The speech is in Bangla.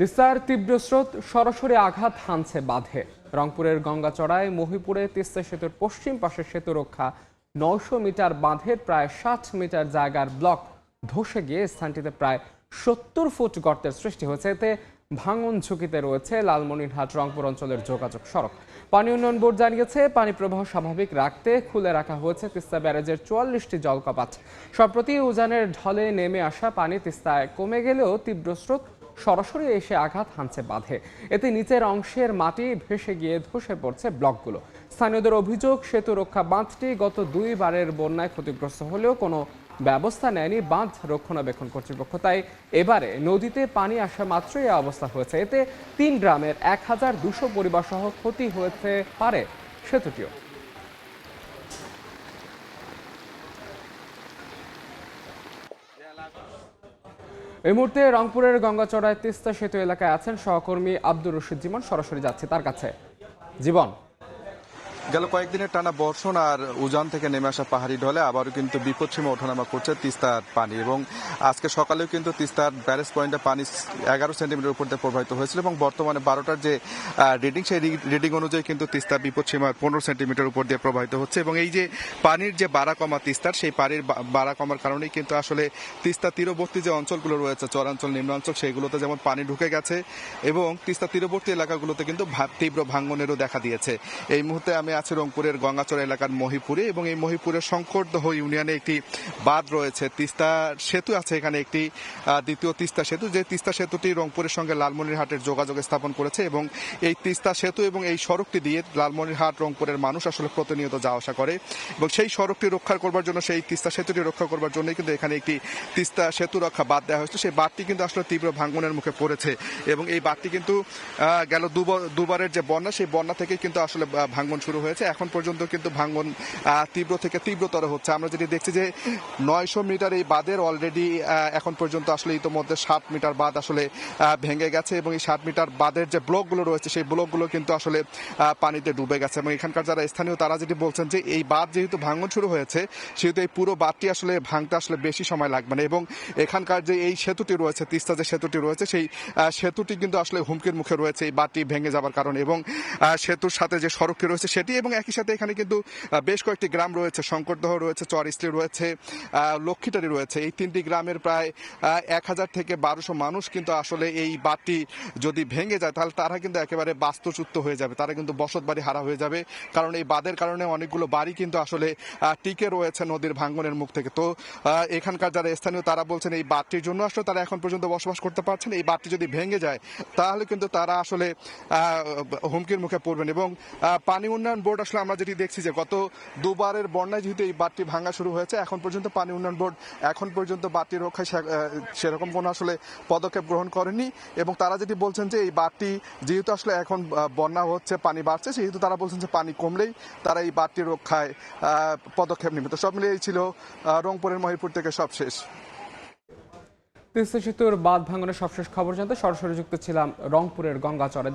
তিস্তার তীব্র স্রোত সরাসরি আঘাত হানছে বাঁধে। রংপুরের গঙ্গাচড়ায় মহিপুরে তিস্তা সেতুর পশ্চিম পাশের সেতু রক্ষা ৯০০ মিটার বাঁধের প্রায় ৬০ মিটার জায়গার ব্লক ধসে গিয়ে স্থানটিতে প্রায় ৭০ ফুট গর্তের সৃষ্টি হয়েছে। এতে ভাঙন ঝুঁকিতে রয়েছে লালমনিরহাট রংপুর অঞ্চলের যোগাযোগ সড়ক। পানি উন্নয়ন বোর্ড জানিয়েছে, পানি প্রবাহ স্বাভাবিক রাখতে খুলে রাখা হয়েছে তিস্তা ব্যারেজের ৪৪টি জলকপাট। সম্প্রতি উজানের ঢলে নেমে আসা পানি তিস্তায় কমে গেলেও তীব্র স্রোত সরাসরি এসে আঘাত হানছে বাঁধে। এতে নিচের অংশের মাটি ভেসে গিয়ে ধসে পড়ছে ব্লকগুলো। স্থানীয়দের অভিযোগ, সেতু রক্ষা বাঁধটি গত ২ বারের বন্যায় ক্ষতিগ্রস্ত হলেও কোনো ব্যবস্থা নেয়নি বাঁধ রক্ষণাবেক্ষণ কর্তৃপক্ষ। তাই এবারে নদীতে পানি আসা মাত্রই এই অবস্থা হয়েছে। এতে ৩ গ্রামের ১,২০০ পরিবার সহ ক্ষতি হয়েছে পারে সেতুটিও। এই মুহূর্তে রংপুরের গঙ্গাচড়ায় তিস্তা সেতু এলাকায় আছেন সহকর্মী আব্দুর রশিদ জীবন। সরাসরি যাচ্ছে তার কাছে। জীবন, গেল কয়েকদিনের টানা বর্ষণ আর উজান থেকে নেমে আসা পাহাড়ি ঢলে আবারও কিন্তু বিপদসীমা ওঠানামা করছে তিস্তার পানি, এবং আজকে সকালেও কিন্তু তিস্তার ব্যারেজ পয়েন্টে পানি 11 সেন্টিমিটার উপর দিয়ে প্রবাহিত হয়েছিল, এবং বর্তমানে 12টার যে রিডিং, সেই রিডিং অনুযায়ী কিন্তু তিস্তা বিপদসীমার 15 সেন্টিমিটার উপর দিয়ে প্রবাহিত হচ্ছে। এবং এই যে পানির যে বাড়া কমা তিস্তার, সেই পানির বাড়া কমার কারণেই কিন্তু আসলে তিস্তা তীরবর্তী যে অঞ্চলগুলো রয়েছে, চরাঞ্চল, নিম্নাঞ্চল, সেইগুলোতে যেমন পানি ঢুকে গেছে, এবং তিস্তা তীরবর্তী এলাকাগুলোতে কিন্তু তীব্র ভাঙনেরও দেখা দিয়েছে। এই মুহূর্তে আমি আছে রংপুরের গঙ্গাচড়া এলাকার মহিপুরে, এবং এই মহিপুরের শঙ্করদহ ইউনিয়নে একটি বাঁধ রয়েছে, তিস্তা সেতু আছে এখানে একটি, দ্বিতীয় তিস্তা সেতু, যে তিস্তা সেতুটি রংপুরের সঙ্গে লালমনিরহাটের যোগাযোগ স্থাপন করেছে। এবং এই তিস্তা সেতু এবং এই সড়কটি দিয়ে লালমনিরহাট রংপুরের মানুষ আসলে প্রতিনিয়ত যাওয়া আসা করে, এবং সেই সড়কটি রক্ষা করবার জন্য, সেই তিস্তা সেতুটি রক্ষা করবার জন্যই কিন্তু এখানে একটি তিস্তা সেতু রক্ষা বাঁধ দেওয়া হয়েছে। সেই বাঁধটি কিন্তু আসলে তীব্র ভাঙনের মুখে পড়েছে, এবং এই বাঁধটি কিন্তু গেল দুবারের যে বন্যা, সেই বন্যা থেকে কিন্তু আসলে ভাঙন শুরু হয়েছে। এখন পর্যন্ত কিন্তু ভাঙন তীব্র থেকে তীব্রতর হচ্ছে। আমরা যেটি দেখছি যে ৯০০ মিটার এই বাঁধের অলরেডি এখন পর্যন্ত আসলে ইতোমধ্যে ৬০ মিটার বাঁধ আসলে ভেঙে গেছে, এবং এই ৬০ মিটার বাঁধের যে ব্লকগুলো রয়েছে, সেই ব্লকগুলো কিন্তু আসলে পানিতে ডুবে গেছে। এবং এখানকার যারা স্থানীয়, তারা যেটি বলছেন যে এই বাঁধ যেহেতু ভাঙন শুরু হয়েছে, সেহেতু এই পুরো বাঁধটি আসলে ভাঙতে আসলে বেশি সময় লাগবে না, এবং এখানকার যে এই সেতুটি রয়েছে, তিস্তা যে সেতুটি রয়েছে, সেই সেতুটি কিন্তু আসলে হুমকির মুখে রয়েছে এই বাঁধটি ভেঙে যাবার কারণে। এবং সেতুর সাথে যে সড়কটি রয়েছে সেটি, এবং একই সাথে এখানে কিন্তু বেশ কয়েকটি গ্রাম রয়েছে, শঙ্করদহ রয়েছে, চরইসলি রয়েছে, লক্ষ্মীটারি রয়েছে। এই 3টি গ্রামের প্রায় 1000 থেকে 1200 মানুষ কিন্তু আসলে এই বাঁধটি যদি ভেঙে যায়, তাহলে তারা কিন্তু একেবারে বাস্তুচ্যুত হয়ে যাবে, তারা কিন্তু বসত বাড়ি হারা হয়ে যাবে। কারণ এই বাঁধের কারণে অনেকগুলো বাড়ি কিন্তু আসলে টিকে রয়েছে নদীর ভাঙনের মুখ থেকে। তো এখানকার যারা স্থানীয়, তারা বলছেন এই বাঁধটির জন্য আসলে তারা এখন পর্যন্ত বসবাস করতে পারছেন। এই বাঁধটি যদি ভেঙে যায়, তাহলে কিন্তু তারা আসলে হুমকির মুখে পড়বেন। এবং পানি উন্নয়ন বোর্ড আসলে আমরা যেটি দেখছি যে গত 2 বারের বন্যায় যেহেতু এই বাঁধটি ভাঙা শুরু হয়েছে, এখন পর্যন্ত পানি উন্নয়ন বোর্ড এখন পর্যন্ত বাঁধটি রক্ষায় সেরকম কোনো আসলে পদক্ষেপ গ্রহণ করেনি। এবং তারা যেটি বলছেন যে এই বাঁধটি যেহেতু আসলে এখন বন্যা হচ্ছে, পানি বাড়ছে, সেহেতু তারা বলছেন যে পানি কমলেই তারা এই বাঁধটি রক্ষায় পদক্ষেপ নেবে। তো সব মিলিয়ে এই ছিল রংপুরের মহিপুর থেকে সবশেষ। তিস্তা সেতুর বাঁধ ভাঙনের সবশেষ খবর জানতে সরাসরি যুক্ত ছিলাম রংপুরের গঙ্গাচড়ে।